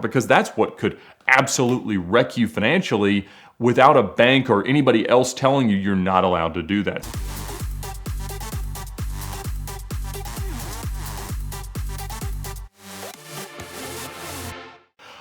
because that's what could absolutely wreck you financially without a bank or anybody else telling you you're not allowed to do that.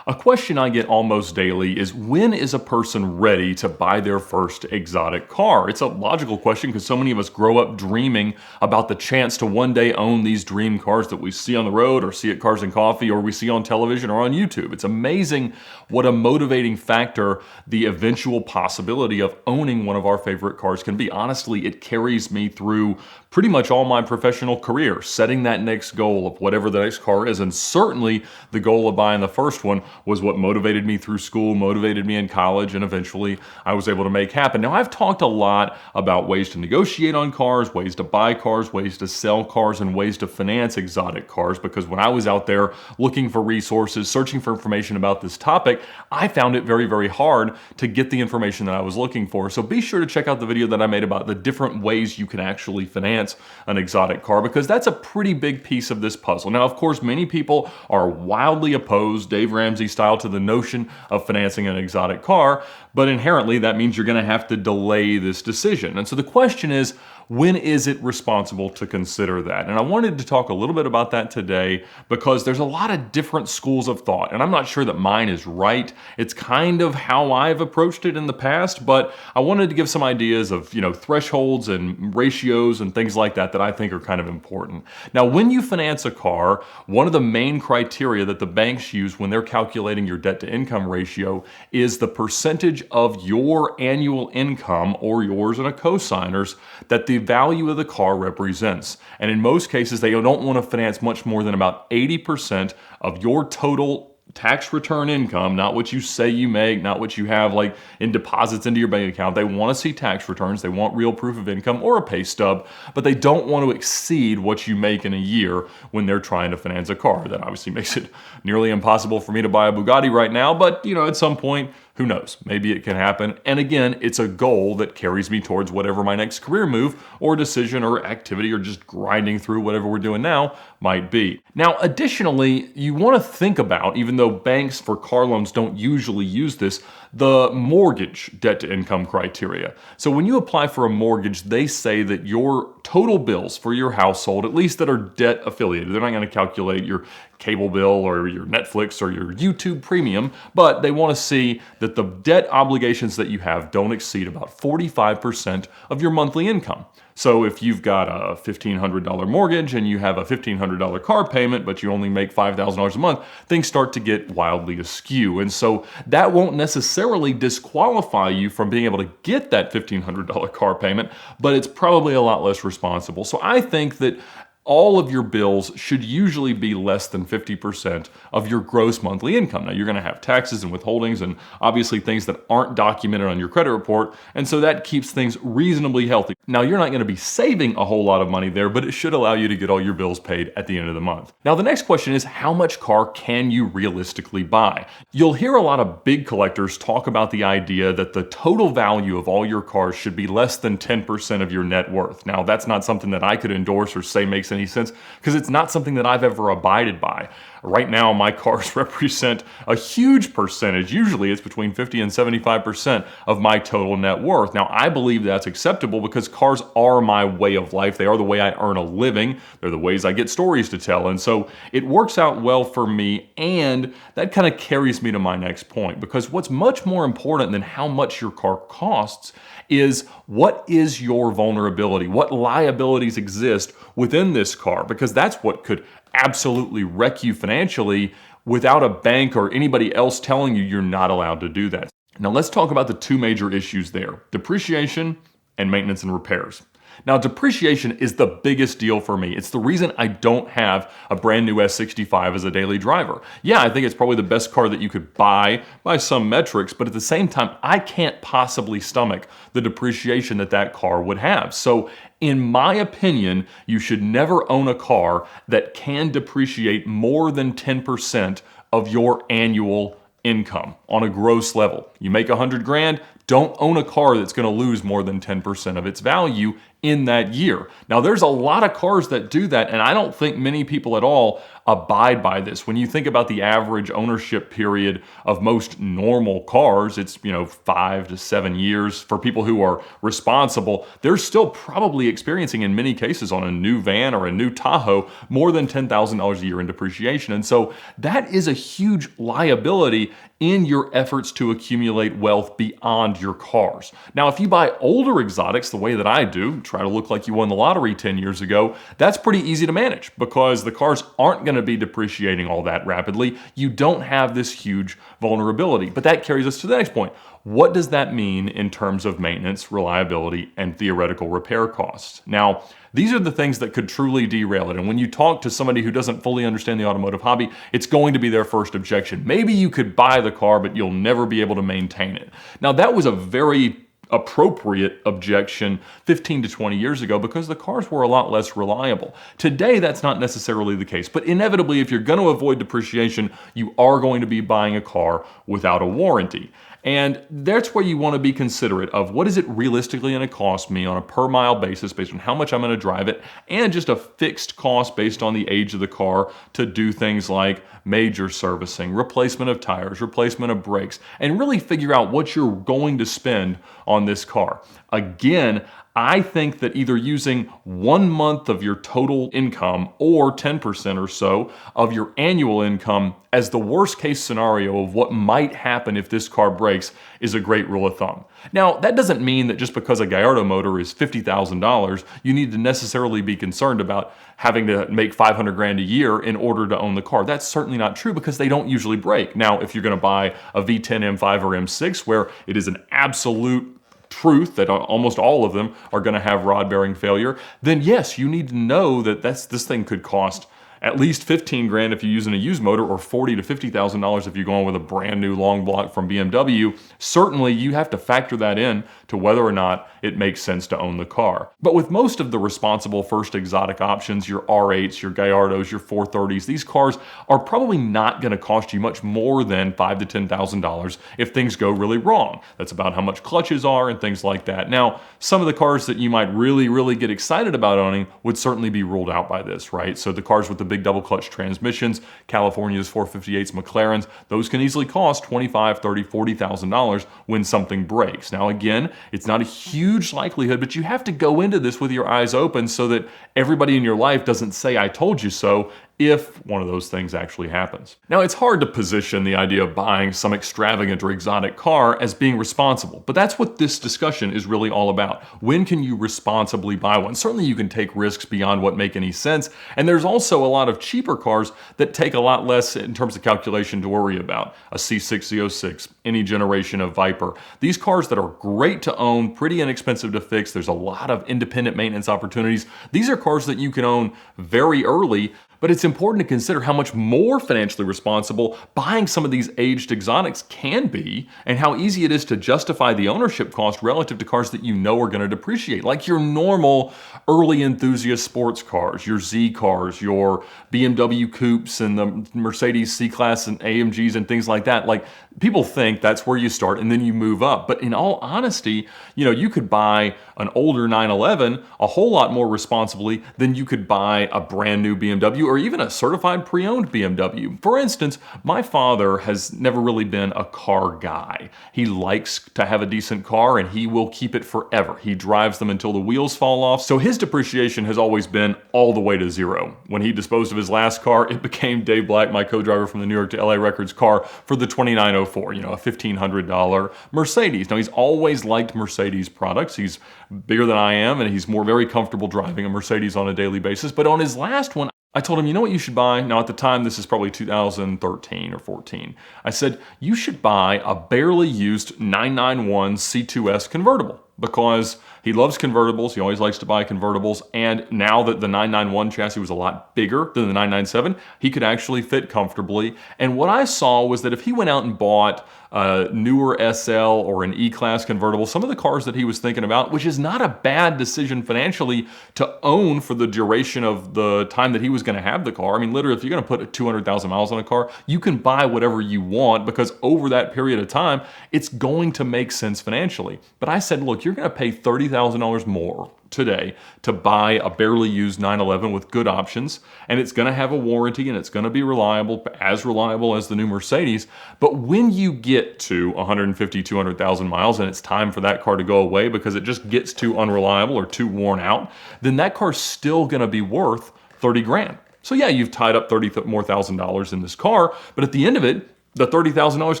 A question I get almost daily is, when is a person ready to buy their first exotic car? It's a logical question because so many of us grow up dreaming about the chance to one day own these dream cars that we see on the road or see at Cars and Coffee or we see on television or on YouTube. It's amazing what a motivating factor the eventual possibility of owning one of our favorite cars can be. Honestly, it carries me through pretty much all my professional career, setting that next goal of whatever the next car is, and certainly the goal of buying the first one was what motivated me through school, motivated me in college, and eventually I was able to make happen. Now, I've talked a lot about ways to negotiate on cars, ways to buy cars, ways to sell cars, and ways to finance exotic cars, because when I was out there looking for resources, searching for information about this topic, I found it very, very hard to get the information that I was looking for. So be sure to check out the video that I made about the different ways you can actually finance an exotic car, because that's a pretty big piece of this puzzle. Now, of course, many people are wildly opposed, Dave Ramsey style, to the notion of financing an exotic car, but inherently that means you're going to have to delay this decision. And so the question is, when is it responsible to consider that? And I wanted to talk a little bit about that today because there's a lot of different schools of thought, and I'm not sure that mine is right. It's kind of how I've approached it in the past, but I wanted to give some ideas of, thresholds and ratios and things like that that I think are kind of important. Now, when you finance a car, one of the main criteria that the banks use when they're calculating your debt to income ratio is the percentage of your annual income, or yours and a co-signer's, that the value of the car represents. And in most cases, they don't want to finance much more than about 80% of your total tax return income, not what you say you make, not what you have like in deposits into your bank account. They want to see tax returns. They want real proof of income or a pay stub, but they don't want to exceed what you make in a year when they're trying to finance a car. That obviously makes it nearly impossible for me to buy a Bugatti right now, but at some point, who knows? Maybe it can happen. And again, it's a goal that carries me towards whatever my next career move or decision or activity or just grinding through whatever we're doing now might be. Now, additionally, you want to think about, even though banks for car loans don't usually use this, the mortgage debt to income criteria. So when you apply for a mortgage, they say that your total bills for your household, at least that are debt affiliated, they're not going to calculate your cable bill or your Netflix or your YouTube premium, but they want to see that the debt obligations that you have don't exceed about 45% of your monthly income. So if you've got a $1,500 mortgage and you have a $1,500 car payment, but you only make $5,000 a month, things start to get wildly askew. And so that won't necessarily disqualify you from being able to get that $1,500 car payment, but it's probably a lot less responsible. So I think that all of your bills should usually be less than 50% of your gross monthly income. Now, you're going to have taxes and withholdings and obviously things that aren't documented on your credit report, and so that keeps things reasonably healthy. Now, you're not going to be saving a whole lot of money there, but it should allow you to get all your bills paid at the end of the month. Now, the next question is, how much car can you realistically buy? You'll hear a lot of big collectors talk about the idea that the total value of all your cars should be less than 10% of your net worth. Now, that's not something that I could endorse or say makes any sense, because it's not something that I've ever abided by. Right now, my cars represent a huge percentage. Usually it's between 50 and 75% of my total net worth. Now, I believe that's acceptable because cars are my way of life. They are the way I earn a living. They're the ways I get stories to tell. And so it works out well for me. And that kind of carries me to my next point, because what's much more important than how much your car costs is, what is your vulnerability? What liabilities exist within this car? Because that's what could absolutely wreck you financially without a bank or anybody else telling you you're not allowed to do that. Now, let's talk about the two major issues there: depreciation and maintenance and repairs. Now, depreciation is the biggest deal for me. It's the reason I don't have a brand new S65 as a daily driver. Yeah, I think it's probably the best car that you could buy by some metrics, but at the same time, I can't possibly stomach the depreciation that that car would have. So in my opinion, you should never own a car that can depreciate more than 10% of your annual income on a gross level. You make 100 grand, don't own a car that's going to lose more than 10% of its value in that year. Now, there's a lot of cars that do that, and I don't think many people at all abide by this. When you think about the average ownership period of most normal cars, it's 5 to 7 years. For people who are responsible, they're still probably experiencing, in many cases on a new van or a new Tahoe, more than $10,000 a year in depreciation. And so that is a huge liability in your efforts to accumulate wealth beyond your cars. Now, if you buy older exotics the way that I do, try to look like you won the lottery 10 years ago, that's pretty easy to manage because the cars aren't going to be depreciating all that rapidly. You don't have this huge vulnerability. But that carries us to the next point. What does that mean in terms of maintenance, reliability, and theoretical repair costs? Now, these are the things that could truly derail it. And when you talk to somebody who doesn't fully understand the automotive hobby, it's going to be their first objection. Maybe you could buy the car, but you'll never be able to maintain it. Now, that was a very appropriate objection 15 to 20 years ago because the cars were a lot less reliable. Today, that's not necessarily the case, but inevitably, if you're going to avoid depreciation, you are going to be buying a car without a warranty. And that's where you want to be considerate of what is it realistically going to cost me on a per mile basis based on how much I'm going to drive it, and just a fixed cost based on the age of the car to do things like major servicing, replacement of tires, replacement of brakes, and really figure out what you're going to spend on this car. Again, I think that either using 1 month of your total income or 10% or so of your annual income as the worst case scenario of what might happen if this car breaks is a great rule of thumb. Now, that doesn't mean that just because a Gallardo motor is $50,000, you need to necessarily be concerned about having to make 500 grand a year in order to own the car. That's certainly not true because they don't usually break. Now, if you're going to buy a V10 M5 or M6 where it is an absolute truth that almost all of them are going to have rod bearing failure, then yes, you need to know that this thing could cost at least 15 grand if you're using a used motor, or $40,000 to $50,000 if you're going with a brand new long block from BMW. Certainly, you have to factor that in to whether or not it makes sense to own the car. But with most of the responsible first exotic options, your R8s, your Gallardos, your 430s, these cars are probably not going to cost you much more than $5,000 to $10,000 if things go really wrong. That's about how much clutches are and things like that. Now, some of the cars that you might really get excited about owning would certainly be ruled out by this, right? So the cars with the big double clutch transmissions, California's 458s, McLarens, those can easily cost $25,000, $30,000, $40,000 when something breaks. Now again, it's not a huge likelihood, but you have to go into this with your eyes open so that everybody in your life doesn't say, "I told you so," if one of those things actually happens. Now, it's hard to position the idea of buying some extravagant or exotic car as being responsible, but that's what this discussion is really all about. When can you responsibly buy one? Certainly you can take risks beyond what make any sense, and there's also a lot of cheaper cars that take a lot less in terms of calculation to worry about. A C6 Z06, any generation of Viper. These cars that are great to own, pretty inexpensive to fix, there's a lot of independent maintenance opportunities. These are cars that you can own very early. But it's important to consider how much more financially responsible buying some of these aged exotics can be, and how easy it is to justify the ownership cost relative to cars that you know are going to depreciate, like your normal early enthusiast sports cars, your Z cars, your BMW Coupes and the Mercedes C-Class and AMGs and things like that. Like, people think that's where you start and then you move up. But in all honesty, you could buy an older 911 a whole lot more responsibly than you could buy a brand new BMW or even a certified pre-owned BMW. For instance, my father has never really been a car guy. He likes to have a decent car and he will keep it forever. He drives them until the wheels fall off. So his depreciation has always been all the way to zero. When he disposed of his last car, it became Dave Black, my co-driver from the New York to LA Records car, for the 2904, a $1,500 Mercedes. Now, he's always liked Mercedes products. He's bigger than I am and he's very comfortable driving a Mercedes on a daily basis. But on his last one, I told him, you know what you should buy? Now, at the time, this is probably 2013 or 14. I said, you should buy a barely used 991 C2S convertible. because he loves convertibles. He always likes to buy convertibles. And now that the 991 chassis was a lot bigger than the 997, he could actually fit comfortably. And what I saw was that if he went out and bought a newer SL or an E-Class convertible, some of the cars that he was thinking about, which is not a bad decision financially to own for the duration of the time that he was going to have the car. I mean, literally, if you're going to put 200,000 miles on a car, you can buy whatever you want because over that period of time, it's going to make sense financially. But I said, look, you're going to pay $30,000 more today to buy a barely used 911 with good options, and it's going to have a warranty and it's going to be reliable as the new Mercedes. But when you get to 150, 200,000 miles and it's time for that car to go away because it just gets too unreliable or too worn out, then that car's still going to be worth 30 grand. So yeah, you've tied up $30,000 more in this car, but at the end of it, the $30,000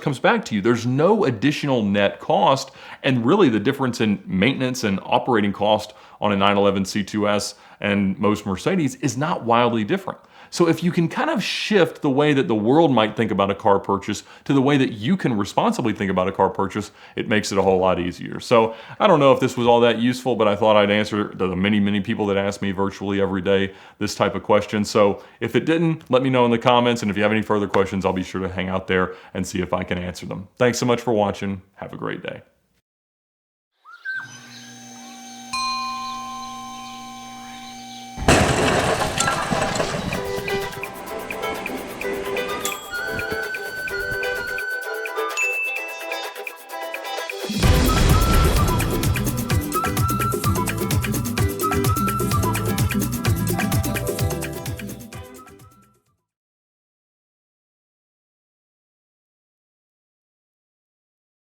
comes back to you. There's no additional net cost, and really the difference in maintenance and operating cost on a 911 C2S and most Mercedes is not wildly different. So if you can kind of shift the way that the world might think about a car purchase to the way that you can responsibly think about a car purchase, it makes it a whole lot easier. So I don't know if this was all that useful, but I thought I'd answer the many, many people that ask me virtually every day this type of question. So if it didn't, let me know in the comments. And if you have any further questions, I'll be sure to hang out there and see if I can answer them. Thanks so much for watching. Have a great day.